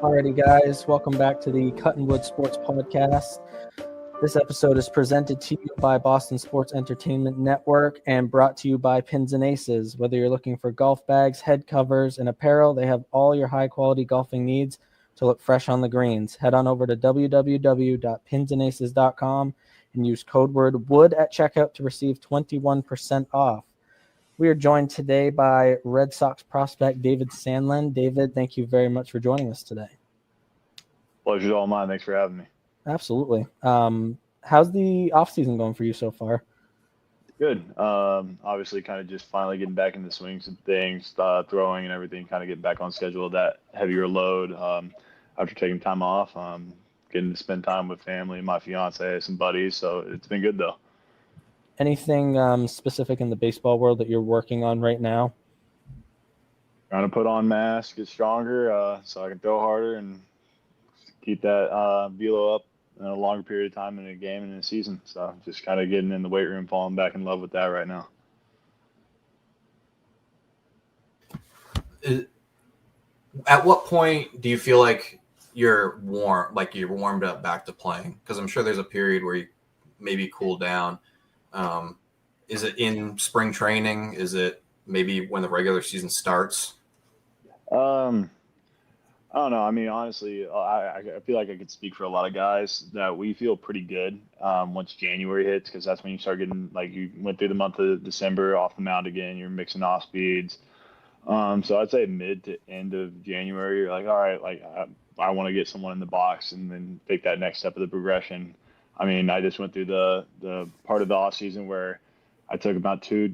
Alrighty, guys, welcome back to the Cutn Sports Podcast. This episode is presented to you by Boston Sports Entertainment Network and brought to you by Pins and Aces. Whether you're looking for golf bags, head covers, and apparel, they have all your high-quality golfing needs to look fresh on the greens. Head on over to www.pinsandaces.com and use code word WOOD at checkout to receive 21% off. We are joined today by Red Sox prospect David Sandlin. David, thank you very much for joining us today. Pleasure's all mine. Thanks for having me. Absolutely. How's the offseason going for you so far? Good. Obviously, kind of just finally getting back in the swings of things, throwing and everything, kind of getting back on schedule with that heavier load after taking time off, getting to spend time with family, my fiance, some buddies. So it's been good, though. Anything specific in the baseball world that you're working on right now? Trying to put on mass, get stronger, so I can throw harder and keep that velo up in a longer period of time in a game and in a season. So just kind of getting in the weight room, falling back in love with that right now. At what point do you feel like you're warmed up back to playing? Because I'm sure there's a period where you maybe cool down. Is it in spring training? Is it maybe when the regular season starts? I don't know. I mean, honestly, I feel like I could speak for a lot of guys that we feel pretty good once January hits, because that's when you start getting, like, you went through the month of December off the mound again. You're mixing off speeds. So I'd say mid to end of January, you're like, all right, like I want to get someone in the box and then take that next step of the progression. I mean, I just went through the part of the off season where I took about 2-3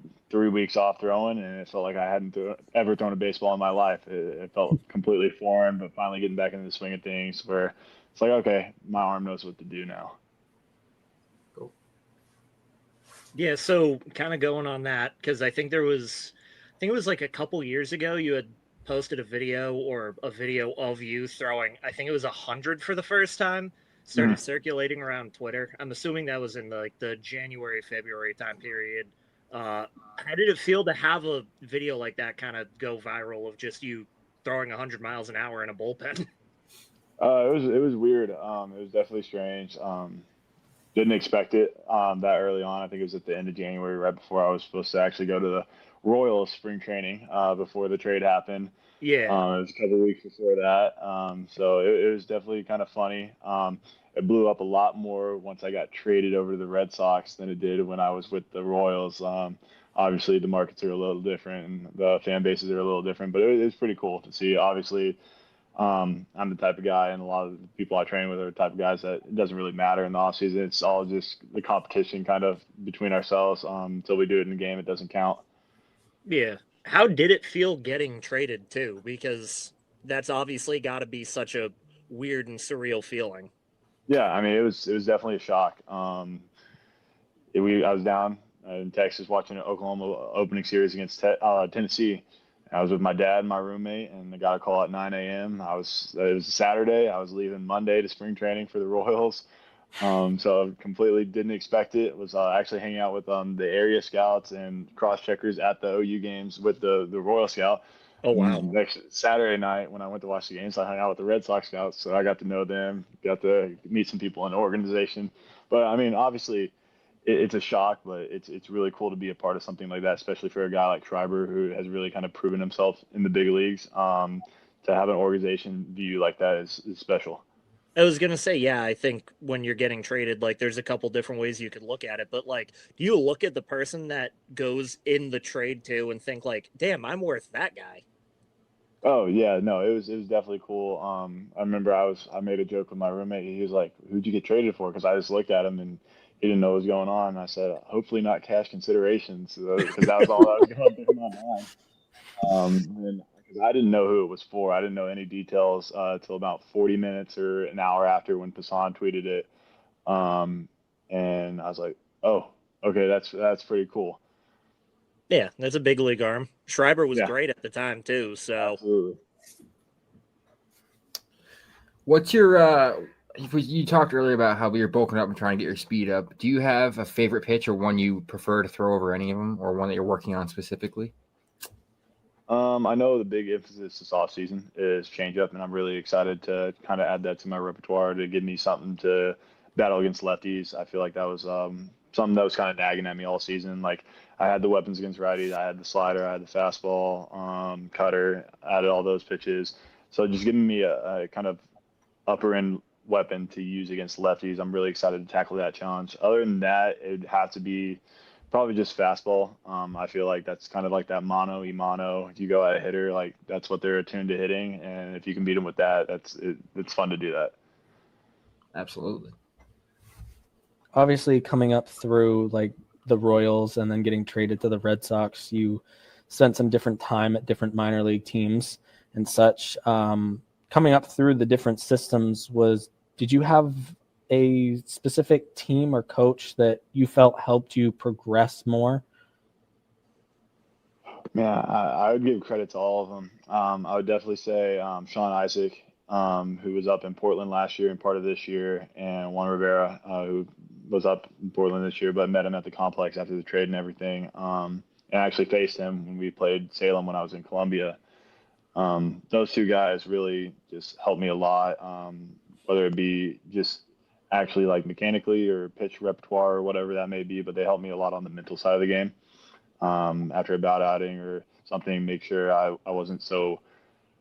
weeks off throwing, and it felt like I hadn't ever thrown a baseball in my life. It felt completely foreign, but finally getting back into the swing of things where it's like, okay, my arm knows what to do now. Cool. Yeah, so kind of going on that, because I think it was like a couple years ago you had posted a video of you throwing, I think it was 100 for the first time. Started circulating around Twitter. I'm assuming that was in the January, February time period. How did it feel to have a video like that kind of go viral of just you throwing 100 miles an hour in a bullpen? It was weird. It was definitely strange. Didn't expect it that early on. I think it was at the end of January, right before I was supposed to actually go to the Royals spring training before the trade happened. Yeah. It was a couple of weeks before that. So it was definitely kind of funny. It blew up a lot more once I got traded over to the Red Sox than it did when I was with the Royals. Obviously, the markets are a little different and the fan bases are a little different, but it was pretty cool to see. Obviously, I'm the type of guy, and a lot of the people I train with are the type of guys that it doesn't really matter in the offseason. It's all just the competition kind of between ourselves. Until we do it in the game, it doesn't count. Yeah. How did it feel getting traded too? Because that's obviously got to be such a weird and surreal feeling. Yeah, I mean, it was definitely a shock. I was down in Texas watching an Oklahoma opening series against Tennessee. I was with my dad and my roommate, and I got a call at 9 a.m. It was a Saturday. I was leaving Monday to spring training for the Royals. So I completely didn't expect it. Was actually hanging out with the area scouts and cross-checkers at the OU games with the Royal Scout. Oh, wow. Next Saturday night when I went to watch the games, I hung out with the Red Sox scouts, so I got to know them, got to meet some people in the organization. But, I mean, obviously it's a shock, but it's really cool to be a part of something like that, especially for a guy like Schreiber who has really kind of proven himself in the big leagues. To have an organization view like that is special. I was going to say, yeah, I think when you're getting traded, like, there's a couple different ways you could look at it. But, like, do you look at the person that goes in the trade too and think, like, damn, I'm worth that guy? Oh, yeah, no, it was definitely cool. I remember I made a joke with my roommate. He was like, "Who'd you get traded for?" Because I just looked at him and he didn't know what was going on. And I said, "Hopefully not cash considerations," because that was all that was going through my mind. And because I didn't know who it was for. I didn't know any details till about 40 minutes or an hour after when Passan tweeted it. And I was like, "Oh, okay, that's pretty cool." Yeah, that's a big league arm. Schreiber was Yeah. great at the time too. So Absolutely. What's your you talked earlier about how you're bulking up and trying to get your speed up. Do you have a favorite pitch or one you prefer to throw over any of them, or one that you're working on specifically? I know the big emphasis this off season is changeup, and I'm really excited to kind of add that to my repertoire to give me something to battle against lefties. I feel like that was something that was kind of nagging at me all season. Like I had the weapons against righties, I had the slider, I had the fastball, cutter, added all those pitches. So just giving me a kind of upper end weapon to use against lefties. I'm really excited to tackle that challenge. Other than that, it'd have to be probably just fastball. I feel like that's kind of like that mono e mono. If you go at a hitter, like that's what they're attuned to hitting, and if you can beat them with that, it's fun to do that. Absolutely. Obviously, coming up through like the Royals and then getting traded to the Red Sox, you spent some different time at different minor league teams and such. Coming up through the different systems, did you have a specific team or coach that you felt helped you progress more? Yeah, I would give credit to all of them. I would definitely say Sean Isaac, who was up in Portland last year and part of this year, and Juan Rivera, who was up in Portland this year, but met him at the complex after the trade and everything. And I actually faced him when we played Salem when I was in Columbia. Those two guys really just helped me a lot, whether it be just actually like mechanically or pitch repertoire or whatever that may be, but they helped me a lot on the mental side of the game. After a bad outing or something, make sure I wasn't so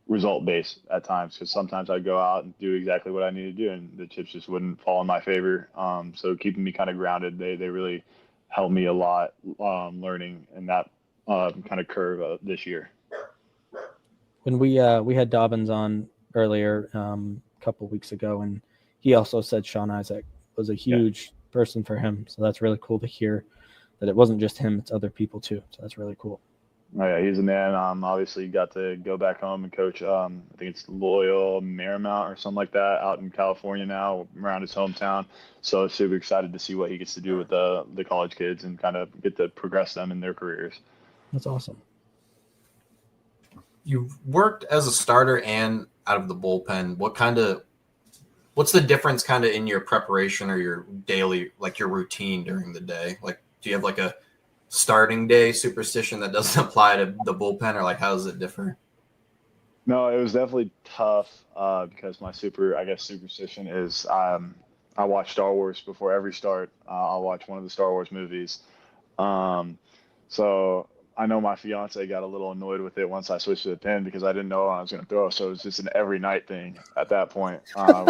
result based at times, because sometimes I'd go out and do exactly what I needed to do and the chips just wouldn't fall in my favor. So keeping me kind of grounded, they really helped me a lot, learning in that kind of curve this year. When we had Dobbins on earlier a couple weeks ago, and he also said Sean Isaac was a huge person for him. So that's really cool to hear that it wasn't just him, it's other people too. So that's really cool. Oh yeah, he's a man. Obviously got to go back home and coach. I think it's Loyal Marymount or something like that out in California now, around his hometown. So super excited to see what he gets to do with the college kids and kind of get to progress them in their careers. That's awesome. You've worked as a starter and out of the bullpen. What's the difference kind of in your preparation or your daily, like your routine during the day? Like, do you have like a starting day superstition that doesn't apply to the bullpen, or like how does it differ? No, it was definitely tough because my superstition is I watch Star Wars before every start. I'll watch one of the Star Wars movies. So I know my fiance got a little annoyed with it once I switched to the pen because I didn't know I was going to throw. So it was just an every night thing at that point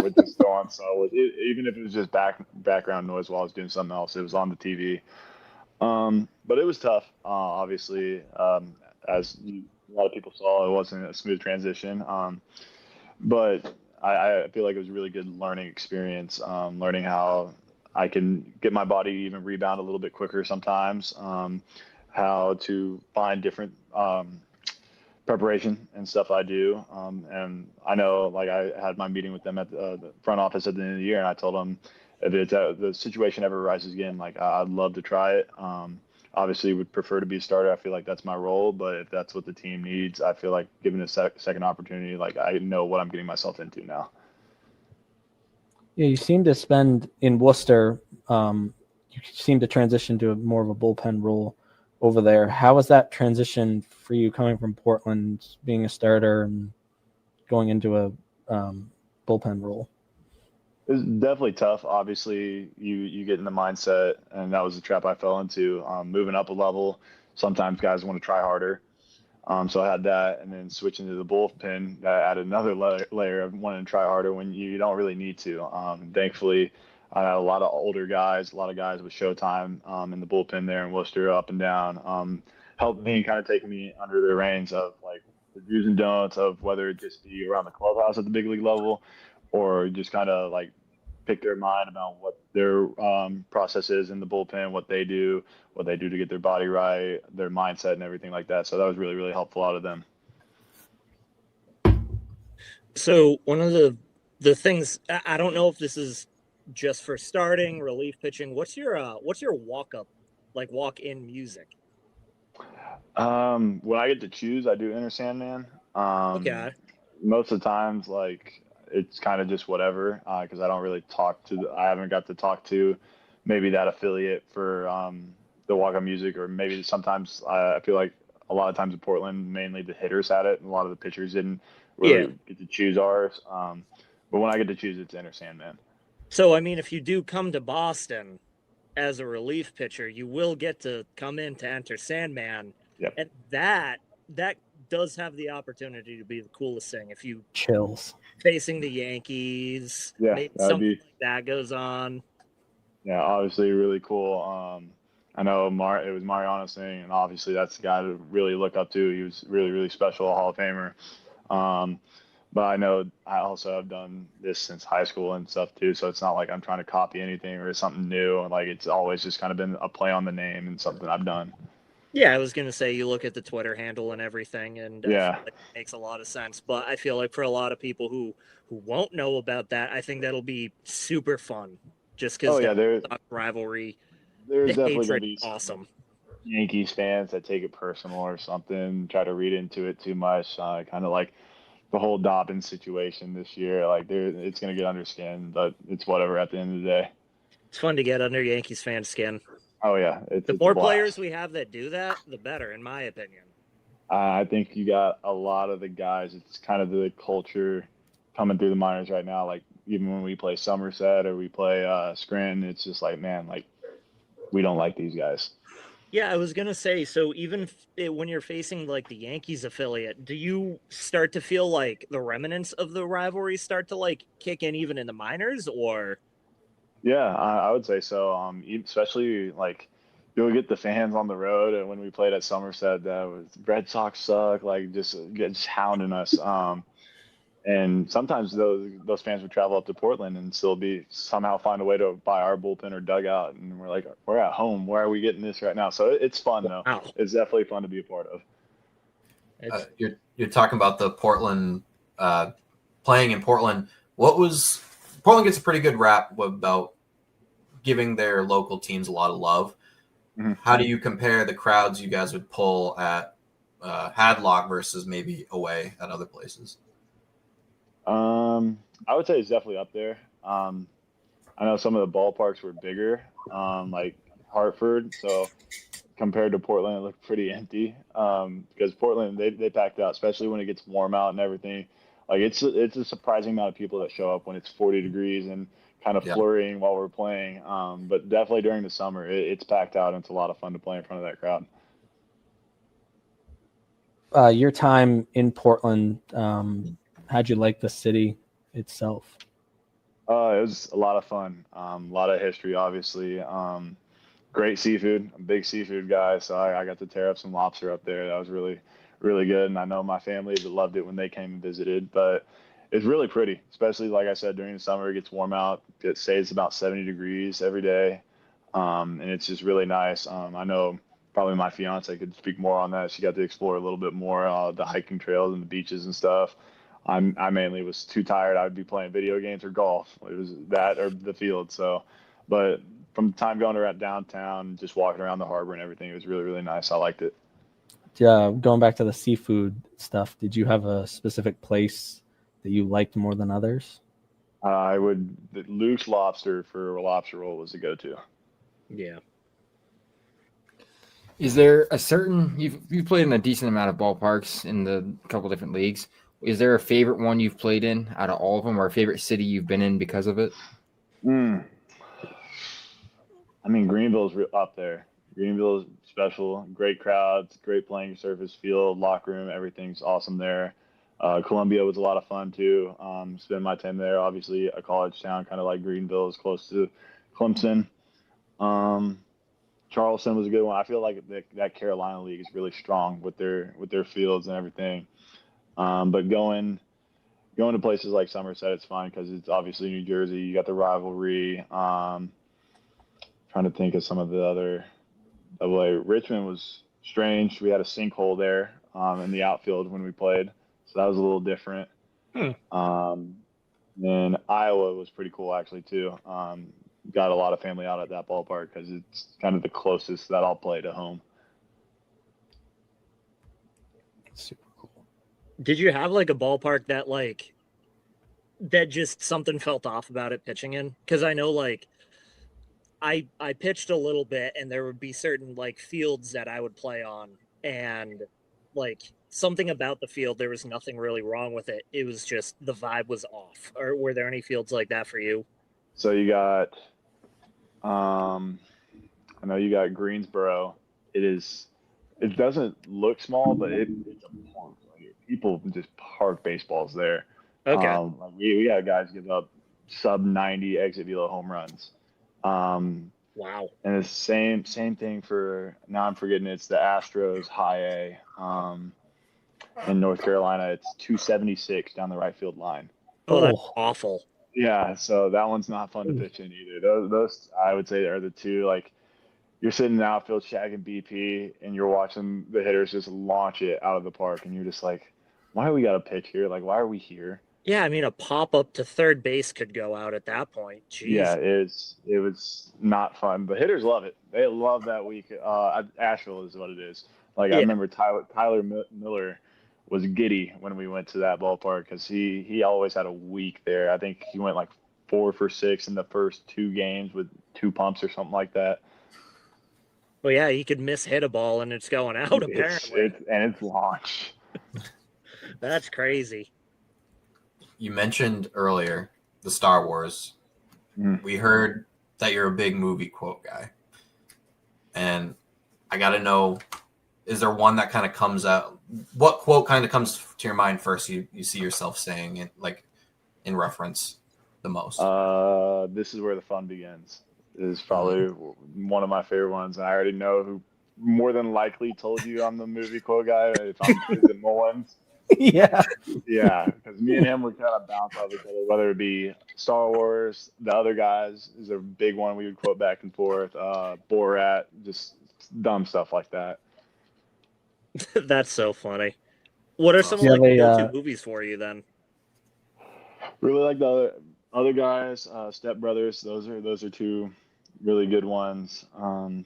with just throwing. So even if it was just background noise while I was doing something else, it was on the TV. But it was tough, obviously. As a lot of people saw, it wasn't a smooth transition. But I feel like it was a really good learning experience, learning how I can get my body to even rebound a little bit quicker sometimes, how to find different preparation and stuff I do. And I know, like, I had my meeting with them at the front office at the end of the year, and I told them if the situation ever arises again, like I'd love to try it. Obviously, would prefer to be a starter. I feel like that's my role, but if that's what the team needs, I feel like given a second opportunity, like I know what I'm getting myself into now. Yeah, you seem to spend in Worcester. You seem to transition to more of a bullpen role over there. How was that transition for you coming from Portland, being a starter and going into a bullpen role? It's definitely tough. Obviously, you get in the mindset, and that was the trap I fell into. Moving up a level, sometimes guys want to try harder. So I had that, and then switching to the bullpen, that added another layer of wanting to try harder when you don't really need to. Thankfully, I had a lot of older guys, a lot of guys with showtime in the bullpen there in Worcester, up and down, helped me kind of take me under their reins of like the do's and don'ts of whether it just be around the clubhouse at the big league level, or just kind of like pick their mind about what their process is in the bullpen, what they do to get their body right, their mindset and everything like that. So that was really, really helpful out of them. So one of the things, I don't know if this is just for starting, relief pitching. What's your walk in music? When I get to choose, I do Enter Sandman. Okay. Most of the times, like, it's kind of just whatever, because I don't really I haven't got to talk to maybe that affiliate for the walk-on music, or maybe sometimes I feel like a lot of times in Portland, mainly the hitters had it, and a lot of the pitchers didn't really get to choose ours. But when I get to choose, it's Enter Sandman. So, I mean, if you do come to Boston as a relief pitcher, you will get to come in to Enter Sandman. Yep. And that does have the opportunity to be the coolest thing if you Chills. facing the Yankees. Yeah, maybe that'd something be like that goes on. yeah, obviously really cool. I know it was Mariano saying, and obviously that's the guy to really look up to. He was really, really special, a Hall of Famer. But I know I also have done this since high school and stuff too, so it's not like I'm trying to copy anything or something new. Like it's always just kind of been a play on the name and something I've done. Yeah, I was gonna say you look at the Twitter handle and everything, and I feel Yeah. like it makes a lot of sense. But I feel like for a lot of people who won't know about that, I think that'll be super fun. Just because Oh yeah, the rivalry, there's the definitely gonna hatred, be awesome. Yankees fans that take it personal or something, try to read into it too much. Kind of like the whole Dobbins situation this year. Like it's gonna get under skin, but it's whatever at the end of the day. It's fun to get under Yankees fan skin. Oh yeah, The more players we have that do that, the better, in my opinion. I think you got a lot of the guys. It's kind of the culture coming through the minors right now. Like even when we play Somerset or we play Scranton, it's just like, man, like we don't like these guys. Yeah, I was gonna say. So even when you're facing like the Yankees affiliate, do you start to feel like the remnants of the rivalry start to like kick in even in the minors, or? Yeah, I would say so. Especially like you'll get the fans on the road, and when we played at Somerset, that was Red Sox suck, like just hounding us. And sometimes those fans would travel up to Portland and still somehow find a way to buy our bullpen or dugout, and we're like, we're at home. Why are we getting this right now? So it's fun though. Wow. It's definitely fun to be a part of. You're talking about the Portland playing in Portland. Portland gets a pretty good rap about giving their local teams a lot of love. Mm-hmm. How do you compare the crowds you guys would pull at Hadlock versus maybe away at other places? I would say it's definitely up there. I know some of the ballparks were bigger, like Hartford. So compared to Portland, it looked pretty empty. Because Portland, they packed out, especially when it gets warm out and everything. Like it's a surprising amount of people that show up when it's 40 degrees and kind of flurrying while we're playing. But definitely during the summer, it's packed out and it's a lot of fun to play in front of that crowd. Your time in Portland, how'd you like the city itself? It was a lot of fun. A lot of history, obviously. Great seafood. I'm a big seafood guy, so I got to tear up some lobster up there. That was really, really good. And I know my family loved it when they came and visited. But it's really pretty, especially like I said, during the summer, it gets warm out. It stays about 70 degrees every day. And it's just really nice. I know probably my fiance could speak more on that. She got to explore a little bit more the hiking trails and the beaches and stuff. I mainly was too tired. I would be playing video games or golf. It was that or the field. So, but from the time going around downtown, just walking around the harbor and everything, it was really, really nice. I liked it. Going back to the seafood stuff, did you have a specific place that you liked more than others? Luke's Lobster for a lobster roll was the go-to. Yeah. Is there a certain you've played in a decent amount of ballparks in the couple different leagues? Is there a favorite one you've played in out of all of them, or a favorite city you've been in because of it? I mean, Greenville's up there. Greenville's special, great crowds, great playing surface, field, locker room, everything's awesome there. Columbia was a lot of fun too. Spend my time there. Obviously, a college town, kind of like Greenville, is close to Clemson. Charleston was a good one. I feel like that Carolina League is really strong with their fields and everything. But going to places like Somerset, it's fun because it's obviously New Jersey. You got the rivalry. Trying to think of some of the other. Richmond was strange. We had a sinkhole there in the outfield when we played, so that was a little different. Then Iowa was pretty cool actually too. Got a lot of family out at that ballpark because it's kind of the closest that I'll play to home. Super cool. Did you have like a ballpark that just something felt off about it pitching in? Because I know like I pitched a little bit and there would be certain like fields that I would play on and like something about the field, there was nothing really wrong with it. It was just the vibe was off. Or were there any fields like that for you? So you got, I know you got Greensboro. It doesn't look small, but it's a park. Like, people just park baseballs there. Okay. Like we had guys give up sub 90 exit velo home runs. Wow. And it's same thing for, now I'm forgetting, it's the Astros high A. In North Carolina, it's 276 down the right field line. Oh, that's Oh. awful. Yeah, so that one's not fun to pitch in either. Those I would say are the two. Like, you're sitting in the outfield shagging BP, and you're watching the hitters just launch it out of the park, and you're just like, why do we got to pitch here? Like, why are we here? Yeah, I mean, a pop up to third base could go out at that point. Jeez. Yeah, it was not fun. The hitters love it. They love that week. Asheville is what it is. Like, I Yeah. remember Tyler Miller was giddy when we went to that ballpark because he always had a week there. I think he went like 4 for 6 in the first 2 games with 2 pumps or something like that. Well, yeah, he could miss hit a ball and it's going out, apparently. It's launched. That's crazy. You mentioned earlier the Star Wars. We heard that you're a big movie quote guy. And I got to know, is there one that kind of comes out? What quote kind of comes to your mind first you see yourself saying it, like, in reference the most? This is where the fun begins. Is probably one of my favorite ones. And I already know who more than likely told you I'm the movie quote guy. If I'm Susan Mullins. Yeah. Yeah, because me and him would kind of bounce off each other, whether it be Star Wars, the other guys is a big one we would quote back and forth, Borat, just dumb stuff like that. That's so funny. What are some Yeah, of like the they, go-to movies for you then? Really like the other guys, Step Brothers. Those are 2 really good ones.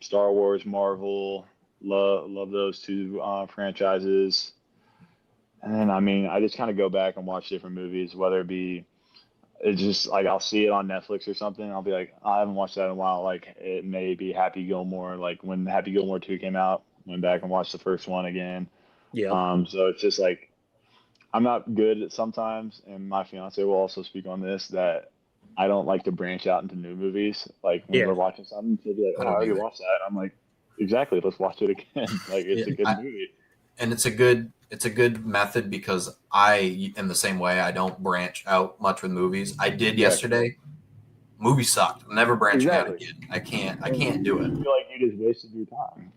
Star Wars, Marvel, love those 2 franchises. And then, I mean, I just kind of go back and watch different movies, whether it be, it's just like I'll see it on Netflix or something. I'll be like, I haven't watched that in a while. Like, it may be Happy Gilmore. Like, when Happy Gilmore 2 came out, went back and watched the first one again. Yeah. So it's just like, I'm not good at sometimes, and my fiance will also speak on this, that I don't like to branch out into new movies. Like, when we're watching something, she'll be like, oh, I already watched that. I'm like, exactly, let's watch it again. Like, it's a good movie. And it's a good method because I am the same way. I don't branch out much with movies. I did yesterday. Movie sucked. I'm never branching out again. I can't do it. I feel like you just wasted your time.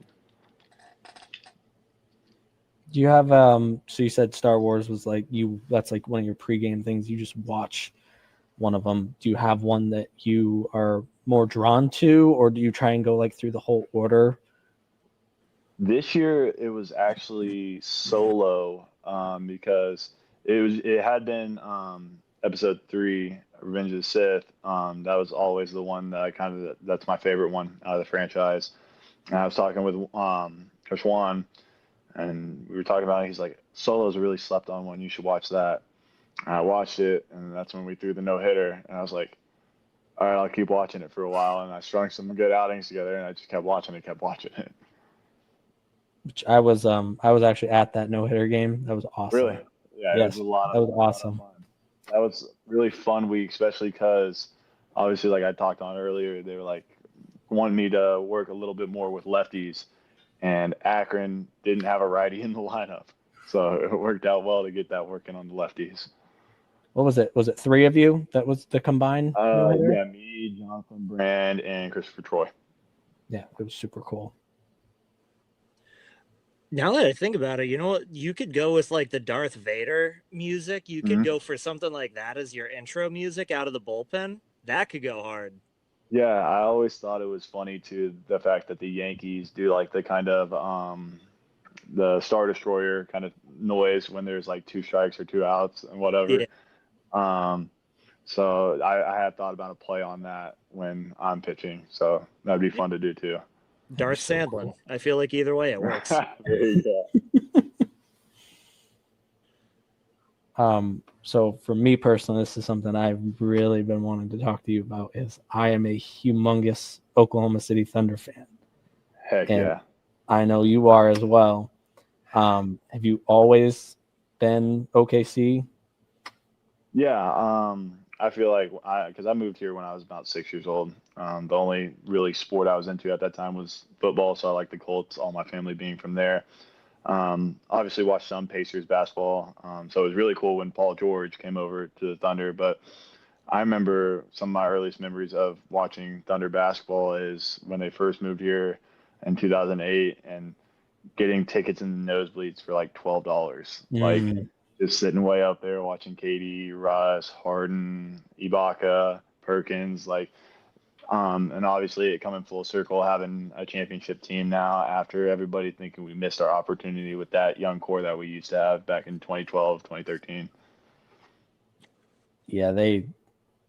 Do you have so you said Star Wars was like that's like one of your pregame things, you just watch one of them. Do you have one that you are more drawn to, or do you try and go like through the whole order? This year it was actually Solo, because it had been episode 3, Revenge of the Sith. That was always the one that that's my favorite one out of the franchise. And I was talking with Coach Juan, and we were talking about it. He's like, Solo's a really slept on one. You should watch that. And I watched it, and that's when we threw the no-hitter. And I was like, all right, I'll keep watching it for a while. And I strung some good outings together, and I just kept watching it. Which I was actually at that no-hitter game. That was awesome. Really? Yeah, Yes, it was a lot that of was awesome. fun. That was really fun week, especially because obviously, like I talked on earlier, they were like wanting me to work a little bit more with lefties, and Akron didn't have a righty in the lineup, so it worked out well to get that working on the lefties. What was it? Was it 3 of you that was the combined no-hitter? Yeah, me, Jonathan Brand, and Christopher Troy. Yeah, it was super cool. Now that I think about it, you know what? You could go with like the Darth Vader music. You could go for something like that as your intro music out of the bullpen. That could go hard. Yeah, I always thought it was funny too, the fact that the Yankees do like the kind of the Star Destroyer kind of noise when there's like 2 strikes or 2 outs and whatever. Yeah. So I had thought about a play on that when I'm pitching. So that'd be fun to do too. Darth Sandlin. Cool. I feel like either way it works. There you go. So for me personally, this is something I've really been wanting to talk to you about. Is I am a humongous Oklahoma City Thunder fan. Heck and yeah. I know you are as well. Have you always been OKC? Yeah, I feel like because I moved here when I was about 6 years old. The only really sport I was into at that time was football, so I like the Colts. All my family being from there. Obviously, watched some Pacers basketball. So it was really cool when Paul George came over to the Thunder. But I remember some of my earliest memories of watching Thunder basketball is when they first moved here in 2008 and getting tickets in the nosebleeds for like $12. Like just sitting way up there watching KD, Russ, Harden, Ibaka, Perkins, and obviously it coming full circle, having a championship team now after everybody thinking we missed our opportunity with that young core that we used to have back in 2012, 2013. Yeah,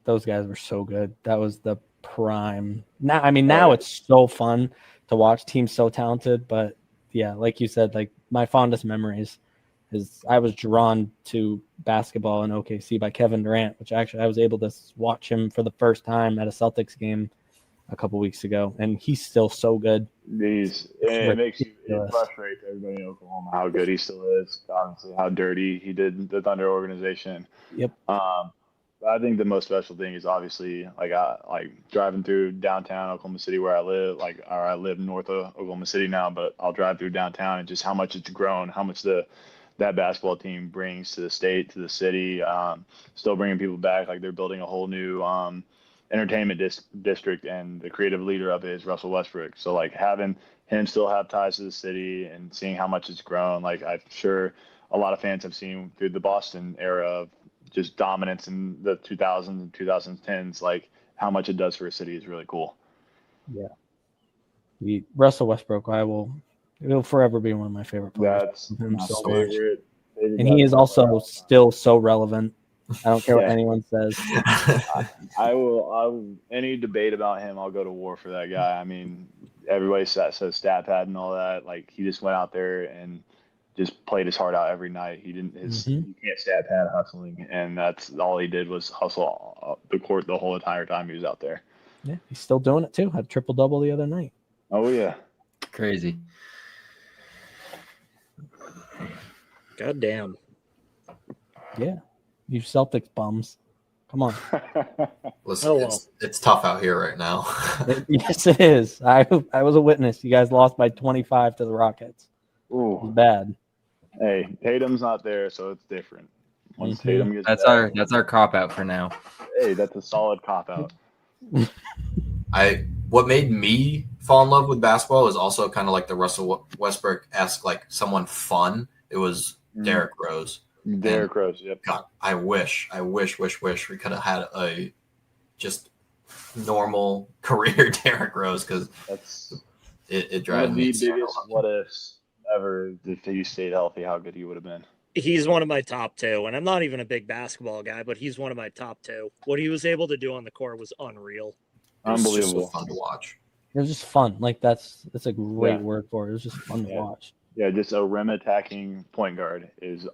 those guys were so good. That was the prime. Now it's so fun to watch teams so talented, but yeah, like you said, like my fondest memories is I was drawn to basketball in OKC by Kevin Durant, which actually I was able to watch him for the first time at a Celtics game a couple weeks ago, and he's still so good. It frustrates everybody in Oklahoma how good he still is. Honestly, how dirty he did the Thunder organization. Yep. I think the most special thing is obviously like driving through downtown Oklahoma City where I live. I live north of Oklahoma City now, but I'll drive through downtown and just how much it's grown, how much that basketball team brings to the state, to the city. Still bringing people back. Like they're building a whole new entertainment district, and the creative leader of it is Russell Westbrook. So like having him still have ties to the city and seeing how much it's grown, like I'm sure a lot of fans have seen through the Boston era of just dominance in the 2000s and 2010s, like how much it does for a city is really cool. Yeah. Russell Westbrook, he'll forever be one of my favorite players. That's my favorite. And he is also still so relevant. I don't care what anyone says. I will any debate about him, I'll go to war for that guy. I mean, everybody says stat pad and all that. Like he just went out there and just played his heart out every night. He didn't you can't stat pad hustling, and that's all he did was hustle the court the whole entire time he was out there. Yeah, he's still doing it too. Had a triple-double the other night. Oh yeah. Crazy. God damn. Yeah. You Celtics bums. Come on. Listen, it's tough out here right now. Yes, it is. I was a witness. You guys lost by 25 to the Rockets. Ooh. It was bad. Hey, Tatum's not there, so it's different. Once Tatum gets that's back, that's our cop out for now. Hey, that's a solid cop out. What made me fall in love with basketball is also kind of like the Russell Westbrook-esque, like someone fun. It was Derrick Rose. Derrick Rose, yep. God, I wish we could have had a just normal career Derrick Rose, because it drives me. The biggest what ifs ever if he stayed healthy, how good he would have been. He's one of my top two, and I'm not even a big basketball guy, but he's one of my top two. What he was able to do on the court was unreal. Unbelievable. Just so fun to watch. It was just fun. Like that's a great word for it. It was just fun to watch. Yeah, just a rim attacking point guard is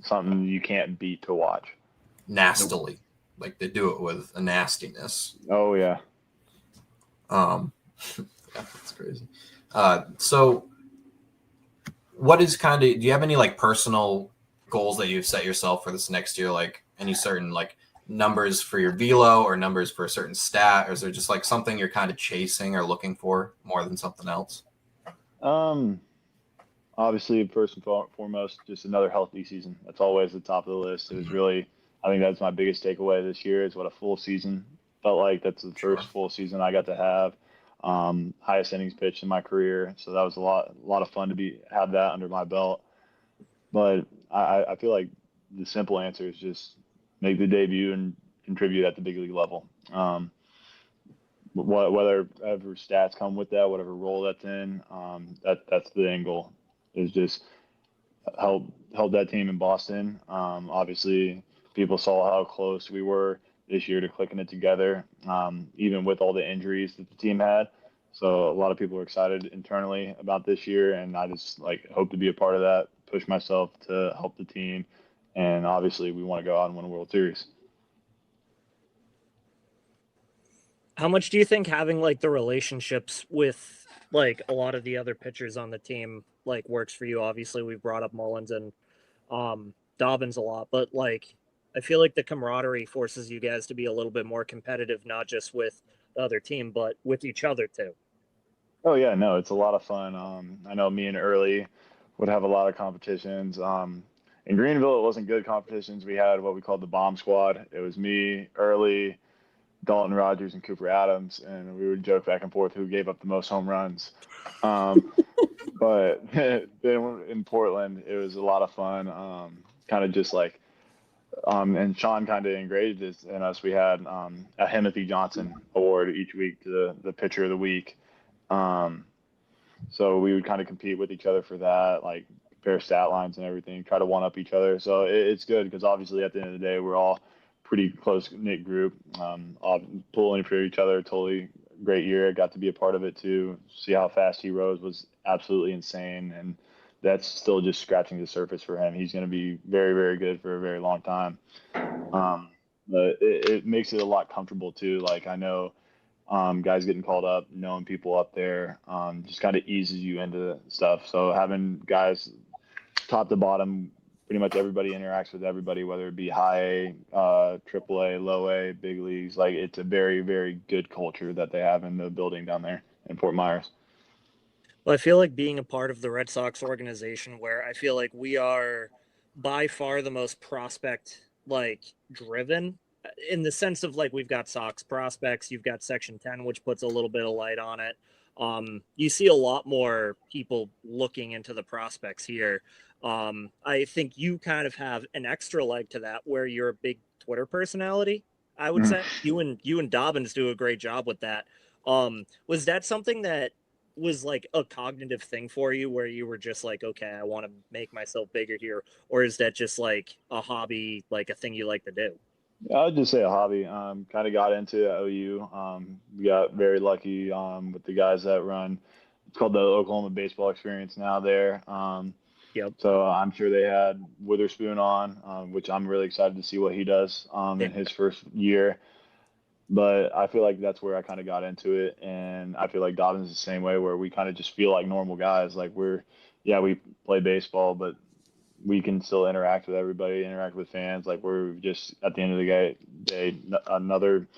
something you can't beat to watch. Nastily. Like they do it with a nastiness. Oh yeah. Yeah, that's crazy. So what is do you have any like personal goals that you've set yourself for this next year? Like any certain like numbers for your velo or numbers for a certain stat, or is there just like something you're kind of chasing or looking for more than something else? Obviously, first and foremost, just another healthy season. That's always the top of the list. It was really, I think that's my biggest takeaway this year is what a full season felt like. That's the first full season I got to have. Highest innings pitched in my career, so that was a lot of fun to have that under my belt. But I feel like the simple answer is just make the debut and contribute at the big league level. Whatever stats come with that, whatever role that's in, that's the end goal. Is just help that team in Boston. Obviously, people saw how close we were this year to clicking it together, even with all the injuries that the team had. So a lot of people are excited internally about this year, and I just hope to be a part of that, push myself to help the team, and obviously we want to go out and win a World Series. How much do you think having like the relationships with like a lot of the other pitchers on the team like works for you. Obviously, we've brought up Mullins and Dobbins a lot, but like I feel like the camaraderie forces you guys to be a little bit more competitive, not just with the other team, but with each other too. Oh yeah, no, it's a lot of fun. I know me and Early would have a lot of competitions. In Greenville, it wasn't good competitions. We had what we called the Bomb Squad. It was me, Early, Dalton Rogers, and Cooper Adams, and we would joke back and forth who gave up the most home runs. But then in Portland, it was a lot of fun. Kind of just like, and Sean kind of engraved this in us. We had a Timothy Johnson award each week to the pitcher of the week. So we would kind of compete with each other for that, like compare stat lines and everything, try to one up each other. So it's good because obviously at the end of the day, we're all pretty close knit group, all pulling for each other. Totally great year. I got to be a part of it too. See how fast he rose was absolutely insane. And that's still just scratching the surface for him. He's going to be very, very good for a very long time. But it makes it a lot comfortable too. Like I know, guys getting called up, knowing people up there, just kind of eases you into stuff. So having guys top to bottom, pretty much everybody interacts with everybody, whether it be high A, triple A, low A, big leagues. Like it's a very, very good culture that they have in the building down there in Fort Myers. Well, I feel like being a part of the Red Sox organization where I feel like we are by far the most prospect like driven in the sense of like we've got Sox prospects, you've got Section 10, which puts a little bit of light on it. You see a lot more people looking into the prospects here. I think you kind of have an extra leg to that where you're a big Twitter personality. I would say you and Dobbins do a great job with that. Was that something that was like a cognitive thing for you where you were just like, okay, I want to make myself bigger here? Or is that just like a hobby, like a thing you like to do? I would just say a hobby. Kind of got into OU. We got very lucky with the guys that run. It's called the Oklahoma Baseball Experience now there. Yep. So I'm sure they had Witherspoon on, which I'm really excited to see what he does in his first year. But I feel like that's where I kind of got into it, and I feel like Dobbins is the same way, where we kind of just feel like normal guys. Like we play baseball, but we can still interact with everybody, interact with fans. Like we're just at the end of the day, another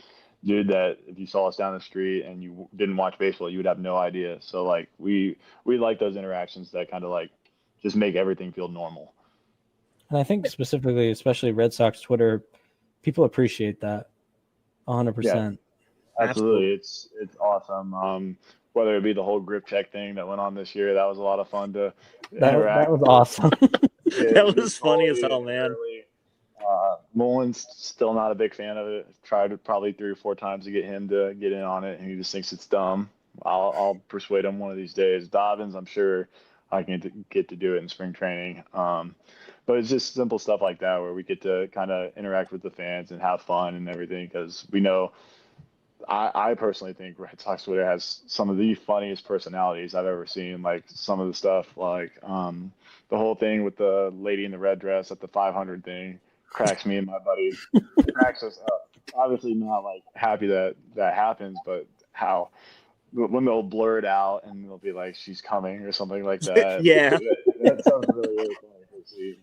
dude that if you saw us down the street and you didn't watch baseball, you would have no idea. So like we like those interactions that kind of like just make everything feel normal. And I think specifically, especially Red Sox Twitter, people appreciate that 100%. Yeah, absolutely. It's awesome. Whether it be the whole grip check thing that went on this year, that was a lot of fun to interact. That was awesome. That was funny as hell, man. Mullins still not a big fan of it. Tried probably 3 or 4 times to get him to get in on it, and he just thinks it's dumb. I'll persuade him one of these days. Dobbins, I'm sure I can get to do it in spring training. But it's just simple stuff like that where we get to kind of interact with the fans and have fun and everything because we know. I personally think Red Sox Twitter has some of the funniest personalities I've ever seen. Like some of the stuff, like the whole thing with the lady in the red dress at the 500 thing, cracks me and my buddy, cracks us up. Obviously, not like happy that happens, but how when they'll blur it out and they'll be like, "She's coming" or something like that. Yeah, that sounds really, really funny to see.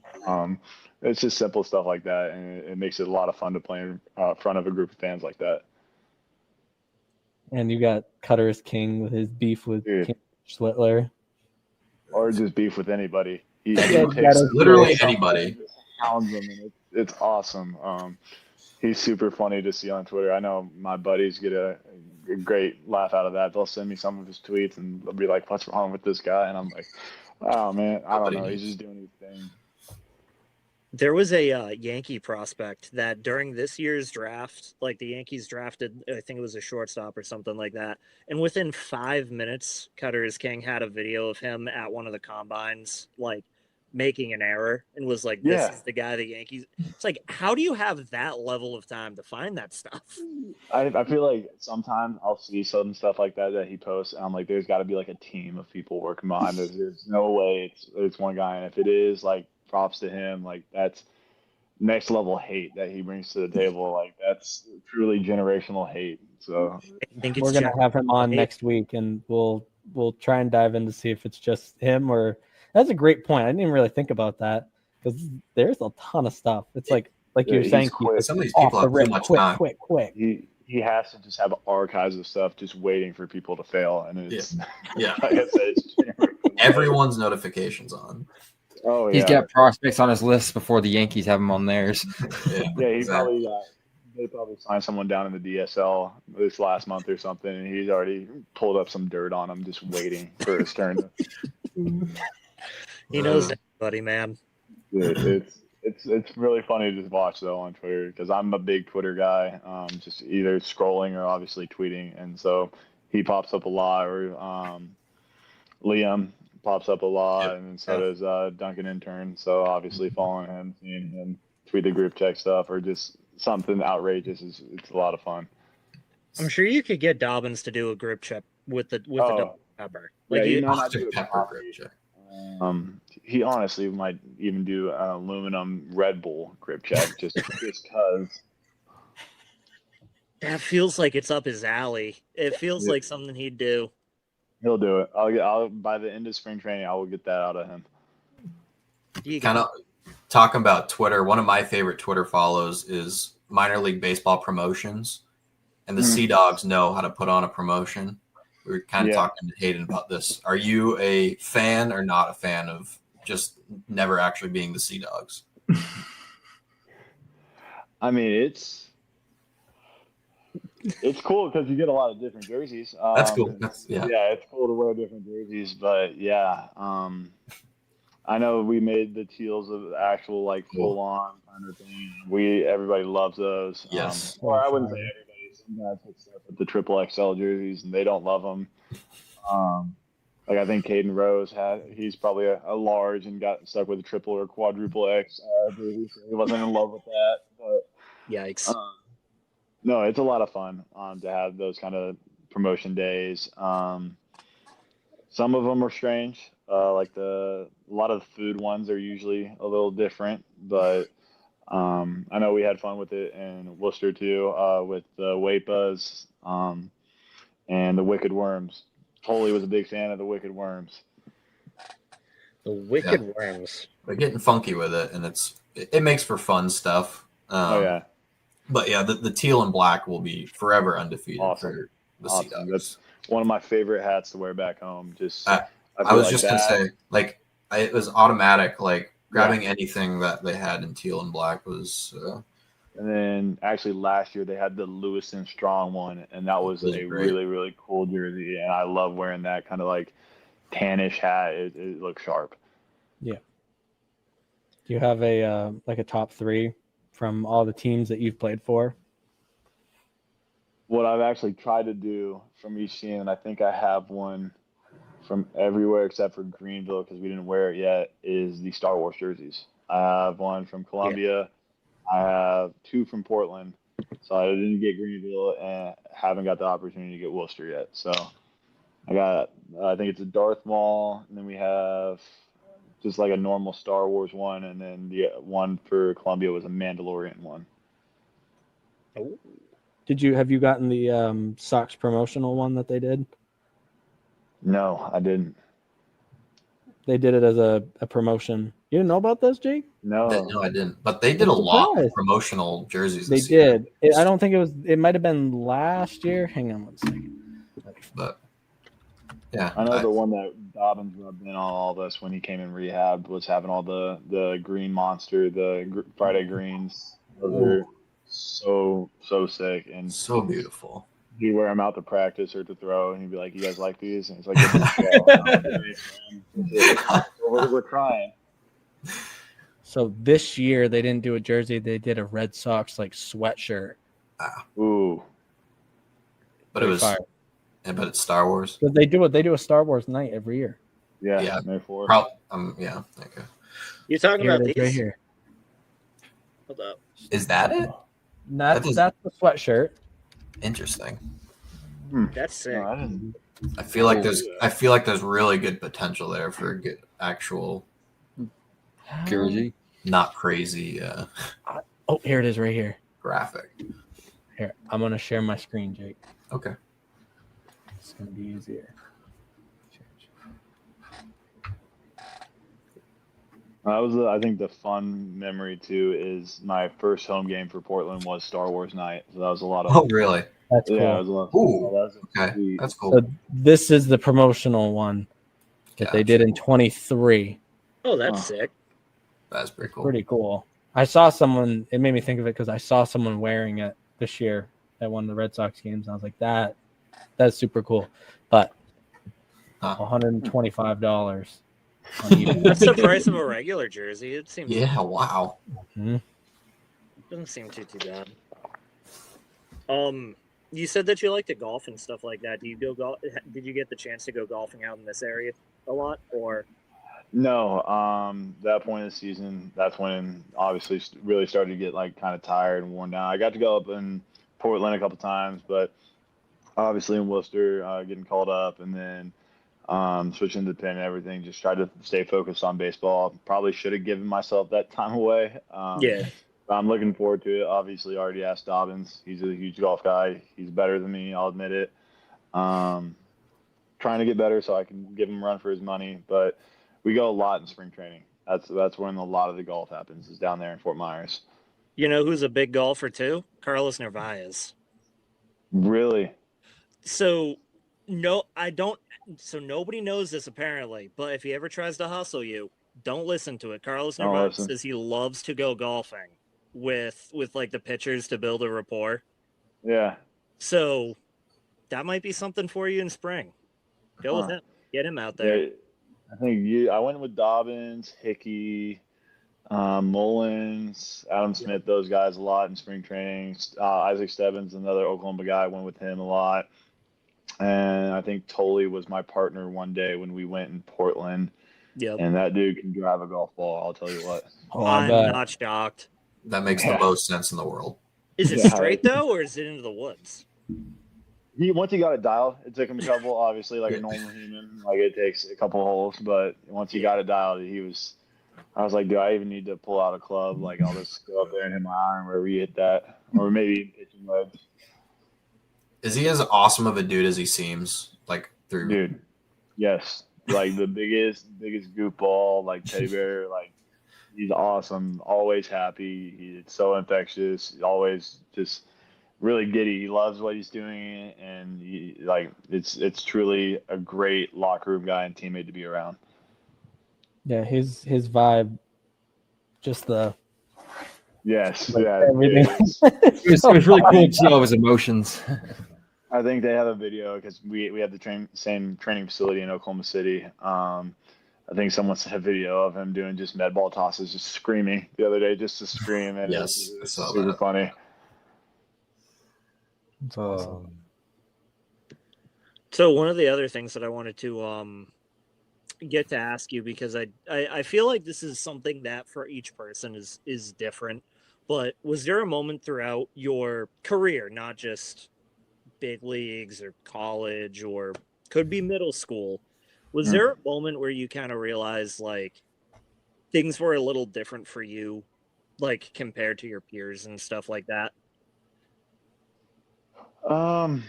It's just simple stuff like that, and it makes it a lot of fun to play in front of a group of fans like that. And you got Cutter's King with his beef with King Schlittler. Or just beef with anybody. He takes literally anybody. Hounds them, and it's awesome. He's super funny to see on Twitter. I know my buddies get a great laugh out of that. They'll send me some of his tweets, and they'll be like, "What's wrong with this guy?" And I'm like, "Oh man, I don't know. He's just doing his thing." There was a Yankee prospect that during this year's draft, like the Yankees drafted, I think it was a shortstop or something like that. And within 5 minutes, Cutter's King had a video of him at one of the combines, like making an error and was like, this is the guy the Yankees. It's like, how do you have that level of time to find that stuff? I feel like sometimes I'll see some stuff like that he posts, and I'm like, there's got to be like a team of people working behind this. There's no way it's one guy. And if it is, like, props to him. Like that's next level hate that he brings to the table. Like that's truly generational hate. So we're gonna have him on next week, and we'll we'll try and dive in to see if it's just him or. That's a great point. I didn't even really think about that because there's a ton of stuff. It's like you were he's saying, quick. Keith, Some of these off people the have too rip, much quick, time. quick. He has to just have archives of stuff just waiting for people to fail, and it's Yeah. like I said, it's Everyone's notifications on. Oh yeah, He's got prospects on his list before the Yankees have him on theirs. Yeah, yeah. exactly. They probably signed someone down in the DSL this last month or something, and he's already pulled up some dirt on him, just waiting for his turn. He knows everybody, man. It's really funny to just watch though on Twitter because I'm a big Twitter guy. Just either scrolling or obviously tweeting, and so he pops up a lot, or Liam pops up a lot, and so does Duncan Intern. So obviously following him, seeing him tweet the group check stuff, or just something outrageous it's a lot of fun. I'm sure you could get Dobbins to do a grip check with the Dr. Pepper. Like he you, might not do Dr. a Pepper coffee. grip check. He honestly might even do an aluminum Red Bull grip check just because. that feels like it's up his alley. It feels like something he'd do. He'll do it. I'll by the end of spring training, I will get that out of him. Kind of talking about Twitter. One of my favorite Twitter follows is minor league baseball promotions, and the Sea Dogs know how to put on a promotion. We were kind of talking to Hayden about this. Are you a fan or not a fan of just never actually being the Sea Dogs? I mean, it's cool because you get a lot of different jerseys. That's cool. It's cool to wear different jerseys, but I know we made the teals of actual like full on kind of thing. Everybody loves those. Yes. Or I wouldn't say everybody. Some guys put stuff with the triple XL jerseys and they don't love them. Like I think Caden Rose he's probably a large and got stuck with a triple or quadruple X jersey, so he wasn't in love with that. But Yikes. no, it's a lot of fun to have those kind of promotion days. Some of them are strange. Like a lot of the food ones are usually a little different, but I know we had fun with it in Worcester too, with the Wapas and the Wicked Worms. Holy was a big fan of the Wicked Worms. The Wicked Worms. They're getting funky with it, and it makes for fun stuff. But the teal and black will be forever undefeated for the Sea Dogs. That's one of my favorite hats to wear back home. I was just gonna say, like, it was automatic. Like grabbing anything that they had in teal and black was. And then actually last year they had the Lewis and Strong one, and that was a really, really cool jersey. And I love wearing that kind of like tannish hat. It looks sharp. Yeah. Do you have a top three from all the teams that you've played for? What I've actually tried to do from each team, and I think I have one from everywhere except for Greenville because we didn't wear it yet, is the Star Wars jerseys. I have one from Columbia. Yeah. I have two from Portland. So I didn't get Greenville and haven't got the opportunity to get Worcester yet. So I think it's a Darth Maul, and then we have just like a normal Star Wars one, and then the one for Columbia was a Mandalorian one. Oh. Have you gotten the Sox promotional one that they did? No, I didn't. They did it as a promotion. You didn't know about this, Jake? No, I didn't. But they did a lot of promotional jerseys. They did. I don't think it was. It might have been last year. Hang on one second. But yeah, I know the one that Dobbins rubbed in on all this when he came in rehab was having all the green monster, the Friday greens. Those are so sick and so beautiful. You wear them out to practice or to throw, and you'd be like, "You guys like these?" And it's like, "We're trying." So this year they didn't do a jersey; they did a Red Sox like sweatshirt. Ooh! But it was, but it's Star Wars. But they do a Star Wars night every year. Yeah. May 4th. Yeah. Okay. You're talking about these right here. Hold up. Is that it? That's the sweatshirt. Interesting. That's sick. No, I feel like there's really good potential there for a good actual jersey. Not crazy. Oh, here it is, right here. Graphic. Here, I'm gonna share my screen, Jake. Okay. It's gonna be easier. That was, I think, the fun memory too. Is my first home game for Portland was Star Wars night, so that was a lot of, Oh, really? That's yeah, it cool. was a lot. Ooh, Oh, that was okay, sweet. that's So cool. this is the promotional one that they Gotcha. did in 23. Oh, that's Huh. sick. That's pretty It's cool. pretty cool. I saw someone. It made me think of it because I saw someone wearing it this year at one of the Red Sox games. And I was like, that's super cool. But Huh. $125 on eBay. That's the price of a regular jersey. It seems Yeah, wow. doesn't seem too bad. You said that you like to golf and stuff like that. Do you go golf? Did you get the chance to go golfing out in this area a lot, or? No, that point of the season, that's when obviously really started to get like kind of tired and worn down. I got to go up in Portland a couple times, but obviously in Worcester, getting called up, and then switching to the pen and everything. Just tried to stay focused on baseball. Probably should have given myself that time away. Yeah. But I'm looking forward to it. Obviously, already asked Dobbins. He's a huge golf guy. He's better than me. I'll admit it. Um, Trying to get better so I can give him a run for his money. But we go a lot in spring training. That's when a lot of the golf happens. Is down there in Fort Myers. You know who's a big golfer too? Carlos Narvaez. Really? So, no, I don't. So nobody knows this apparently, but if he ever tries to hustle you, don't listen to it. Carlos Don't Narvaez listen. says he loves to go golfing with like the pitchers to build a rapport. Yeah. So that might be something for you in spring. Go with Huh. him. Get him out there. Yeah. I think I went with Dobbins, Hickey, Mullins, Adam Smith, those guys a lot in spring training. Isaac Stebbins, another Oklahoma guy, went with him a lot. And I think Tolley was my partner one day when we went in Portland. Yep. And that dude can drive a golf ball, I'll tell you what. Oh, I I'm bet. not shocked. That makes Yeah. the most sense in the world. Is it Yeah. straight though, or is it into the woods? Once he got it dialed, it took him a couple, obviously, like a normal human. Like it takes a couple holes, but once he got it dialed, I was like, do I even need to pull out a club? Like, I'll just go up there and hit my iron wherever you hit that. Or maybe pitching wedge. Is he as awesome of a dude as he seems? Like through Dude, yes. Like the biggest goofball, like teddy bear. Like, he's awesome. Always happy. He's so infectious. He's always just really giddy. He loves what he's doing, and it's truly a great locker room guy and teammate to be around. Yeah, his vibe, just the Yes, like, yeah. everything. It was really cool to see all his emotions. I think they have a video because we have the same training facility in Oklahoma City. I think someone sent a video of him doing just med ball tosses, just screaming the other day, just to scream, and Yes, I it's saw super that. funny. It's awesome. So one of the other things that I wanted to get to ask you, because I feel like this is something that for each person is different, but was there a moment throughout your career, not just big leagues or college or could be middle school, was there a moment where you kind of realized like things were a little different for you, like compared to your peers and stuff like that? I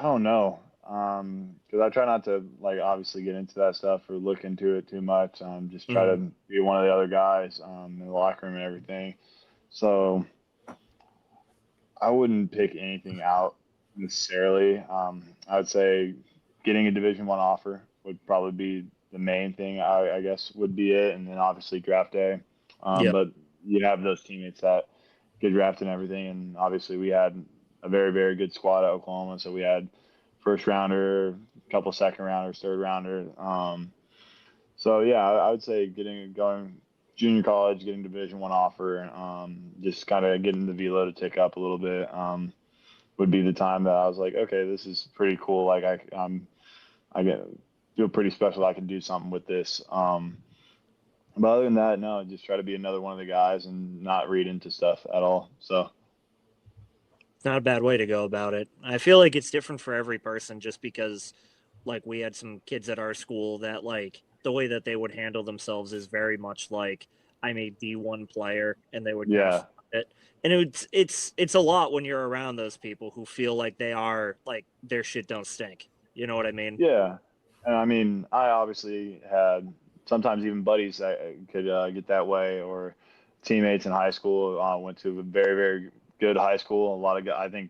don't know. Because I try not to like obviously get into that stuff or look into it too much. Just try to be one of the other guys in the locker room and everything. So I wouldn't pick anything out necessarily. I would say getting a Division I offer would probably be the main thing. I guess would be it, and then obviously draft day. Yep. But you have those teammates that get drafted and everything, and obviously we had a very very good squad at Oklahoma, so we had first rounder, a couple second rounders, third rounder. So yeah, I would say going junior college, getting Division I offer, just kind of getting the velo to tick up a little bit, would be the time that I was like, okay, this is pretty cool. Like feel pretty special. I can do something with this. But other than that, no, just try to be another one of the guys and not read into stuff at all. So It's not a bad way to go about it. I feel like it's different for every person just because like we had some kids at our school that like the way that they would handle themselves is very much like I'm a D1 player and they would yeah, it. And it's a lot when you're around those people who feel like they are like their shit don't stink. You know what I mean? yeah. And I mean, I obviously had sometimes even buddies that could get that way, or teammates in high school. Went to a very, very good high school. A lot of guys, I think,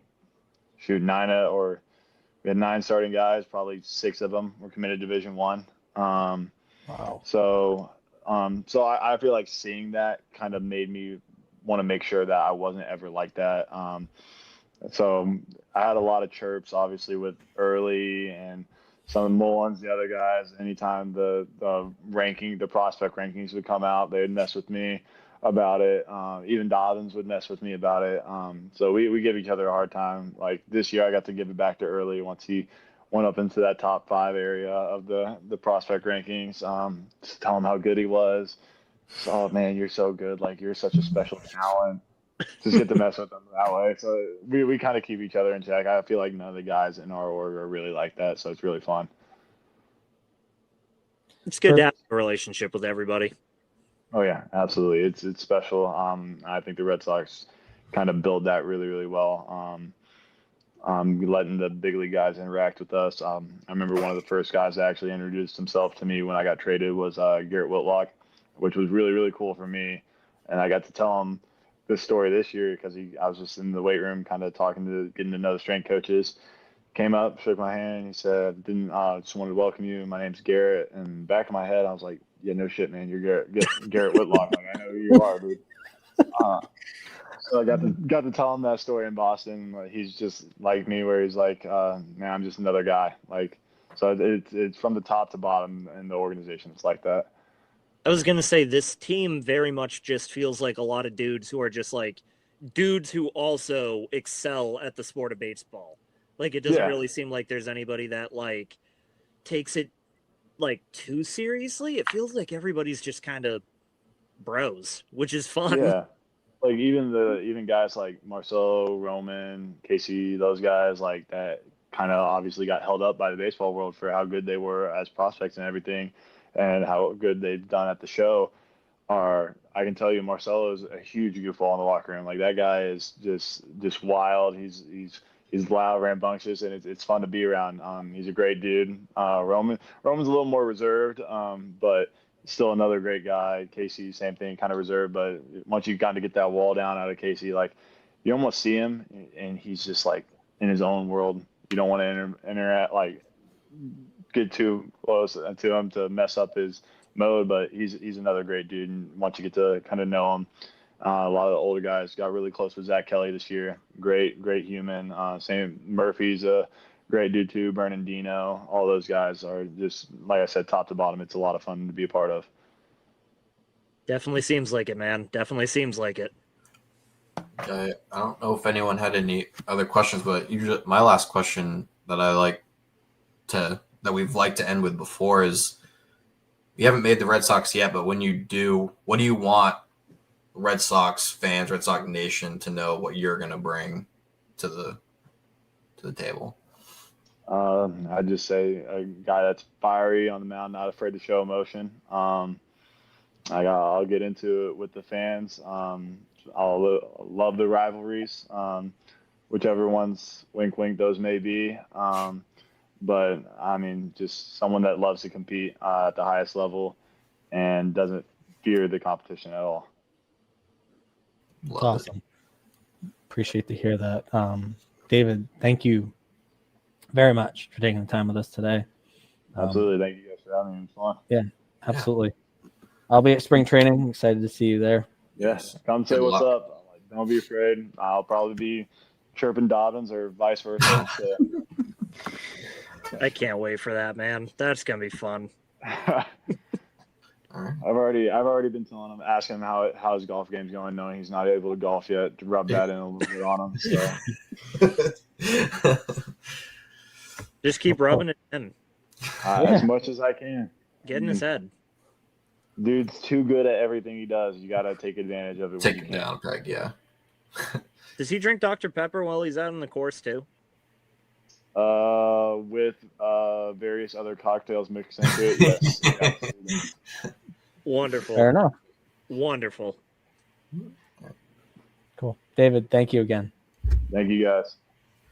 we had 9 starting guys. Probably 6 of them were committed to Division One. Wow. So I feel like seeing that kind of made me want to make sure that I wasn't ever like that. So I had a lot of chirps, obviously, with Early and some of the Mullins, the other guys. Anytime the prospect rankings would come out, they'd mess with me about it. Even Dobbins would mess with me about it. So we give each other a hard time. Like this year, I got to give it back to Early once he went up into that top 5 area of the prospect rankings. Just tell him how good he was. Oh man, you're so good. Like you're such a special talent. Just get to mess with them that way. So we kind of keep each other in check. I feel like none of the guys in our org are really like that. So it's really fun. It's good to have a relationship with everybody. Oh yeah, absolutely. It's special. I think the Red Sox kind of build that really, really well. Letting the big league guys interact with us. I remember one of the first guys that actually introduced himself to me when I got traded was Garrett Whitlock, which was really, really cool for me. And I got to tell him this story this year because I was just in the weight room kind of getting to know the strength coaches. Came up, shook my hand. He said, just wanted to welcome you. My name's Garrett. And back in my head, I was like, yeah, no shit, man. You're Garrett Whitlock. Like, I know who you are, dude. So I got to tell him that story in Boston. He's just like me, where he's like, man, I'm just another guy. Like, so it's from the top to bottom in the organization. It's like that. I was going to say this team very much just feels like a lot of dudes who are just like dudes who also excel at the sport of baseball. Like, it doesn't really seem like there's anybody that like takes it like too seriously. It feels like everybody's just kind of bros, which is fun. Yeah. Like even guys like Marcelo, Roman, Casey, those guys like that kind of obviously got held up by the baseball world for how good they were as prospects and everything, and how good they've done at the show. I can tell you, Marcelo is a huge goofball in the locker room. Like that guy is just wild. He's loud, rambunctious, and it's fun to be around. He's a great dude. Roman's a little more reserved, but still another great guy. Casey, same thing, kind of reserved, but once you got to get that wall down out of Casey, like you almost see him and he's just like in his own world. You don't want to interact, like get too close to him to mess up his mode, but he's another great dude. And once you get to kind of know him, a lot of the older guys got really close with Zach Kelly this year. Great human. Same Murphy's a great dude too. Bernardino, all those guys are just, like I said, top to bottom. It's a lot of fun to be a part of. Definitely seems like it, man. Definitely seems like it. I don't know if anyone had any other questions, but usually my last question that we've liked to end with before is, you haven't made the Red Sox yet, but when you do, what do you want Red Sox fans, Red Sox Nation to know what you're going to bring to the table? I'd just say a guy that's fiery on the mound, not afraid to show emotion. I'll get into it with the fans. I'll love the rivalries, whichever ones, wink, wink, those may be. But I mean, just someone that loves to compete at the highest level and doesn't fear the competition at all. That's awesome. Appreciate to hear that. David, thank you very much for taking the time with us today. Absolutely. Thank you guys for having me. It was fun. Yeah, absolutely. I'll be at spring training. Excited to see you there. Yes. Come say what's up. Don't be afraid. I'll probably be chirping Dobbins or vice versa. So. I can't wait for that, man. That's going to be fun. All right. I've already been telling him, asking him how his golf game's going, knowing he's not able to golf yet, to rub that in a little bit on him. So. Just keep rubbing it in. As much as I can. Get in his head. Dude's too good at everything he does. You got to take advantage of it. Take him down, Craig, yeah. Does he drink Dr. Pepper while he's out on the course too? With various other cocktails mixed into it, yes. Yeah. Wonderful. Fair enough. Wonderful. Cool. David, thank you again. Thank you guys.